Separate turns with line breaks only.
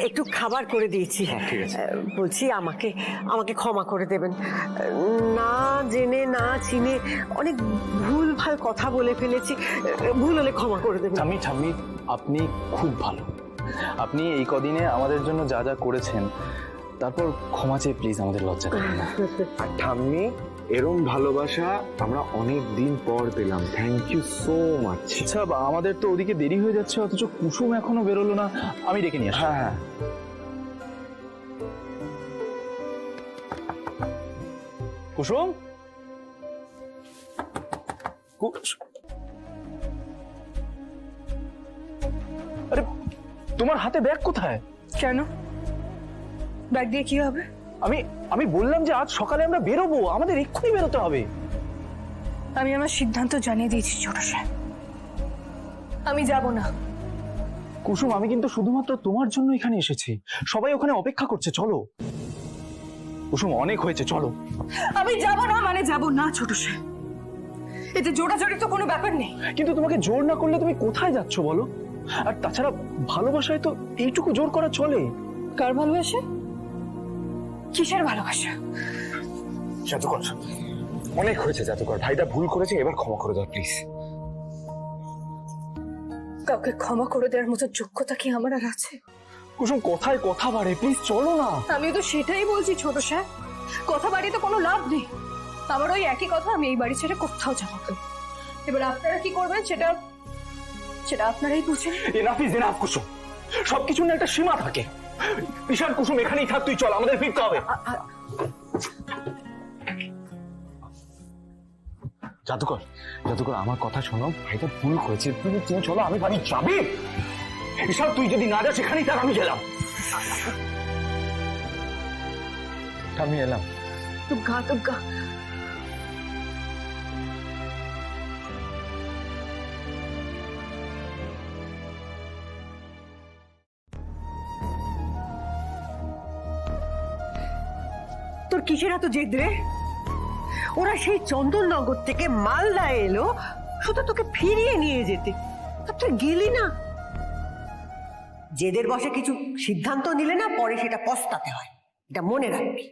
একটু খাবার করে দিয়েছি।
ঠিক আছে।
বলছি আমাকে আমাকে ক্ষমা করে দেবেন। না জেনে না চিনে অনেক ভুল ভাল কথা বলে ফেলেছি, ভুল হলে ক্ষমা করে দেবেন।
ঠাম্মি ঠাম্মি, আপনি খুব ভালো। আপনি এই কদিনে আমাদের জন্য যা যা করেছেন, তারপর ক্ষমা চেয়ে প্লিজ আমাদের লজ্জা করবেন না।
আর ঠাম্মি, এরম ভালোবাসা আমরা অনেক দিন পর পেলাম। Thank you so much.
আচ্ছা, আমাদের তো ওদিকে দেরি হয়ে যাচ্ছে, অথচ কুসুম এখনো বেরোলো না। আমি ডেকে নিয়ে আসি।
হ্যাঁ হ্যাঁ,
কুসুম, আরে তোমার হাতে ব্যাগ কোথায়?
কেন? ব্যাগ দিয়ে কি হবে?
আমি বললাম যে আজ সকালে আমরা বেরোবো, আমাদের এক্ষুনি বেরোতে হবে।
আমি আমার সিদ্ধান্ত জানিয়ে দিয়েছি ছোট সাহেব, আমি যাব না।
কুসুম, আমি কিন্তু শুধুমাত্র তোমার জন্য এখানে এসেছি, সবাই ওখানে অপেক্ষা করছে, চলো। কুসুম, অনেক হয়েছে, চলো।
আমি যাব না মানে যাব না ছোট সাহেব, এতে জোড়াজোড়ি তো কোনো ব্যাপার নেই।
কিন্তু তোমাকে জোর না করলে তুমি কোথায় যাচ্ছ বলো? আর তাছাড়া ভালোবাসায় তো এইটুকু জোর করা চলে।
কার ভালোবাসা? কিসের ভালোবাসা?
জাদুকর, অনেক হয়েছে জাদুকর। ভাইটা ভুল করেছে, এবার ক্ষমা করে দাও প্লিজ।
কাউকে ক্ষমা করে দেওয়ার মতো যোগ্যতা কি আমার আর আছে?
কুসুম, কথায় কথা বাড়ে, প্লিজ চলো না।
আমি তো সেটাই বলছি ছোট সাহেব, কথা বাড়ি তো কোনো লাভ নেই। আমার ওই একই কথা, আমি এই বাড়ি ছেড়ে কোথাও যাব না। এবার আপনারা কি করবেন সেটা সেটা আপনারাই বুঝেন।
এনাফ ইজ এনাফ কুসুম, সবকিছুর না একটা সীমা থাকে। ঈশান, কুসুম এখানেই থাক, তুই চল, আমাদের ফিরতে হবে।
জাদুকর, জাদুকর আমার কথা শোনো, ভাইটা ভুল করেছে। তুমি চলো, আমি বাড়ি যাবে।
ঈশান, তুই যদি না যাস এখানেই থাক, আমি গেলাম।
আমি এলাম।
দুগ্গা দুগ্গা।
তোর কিসের এত জেদ রে? ওরা সেই চন্দননগর থেকে মালদা এলো শুধু তোকে ফিরিয়ে নিয়ে যেতে, আর তুই গেলি না। জেদের বসে কিছু সিদ্ধান্ত নিলে না, পরে সেটা পস্তাতে হয়, এটা মনে রাখবি।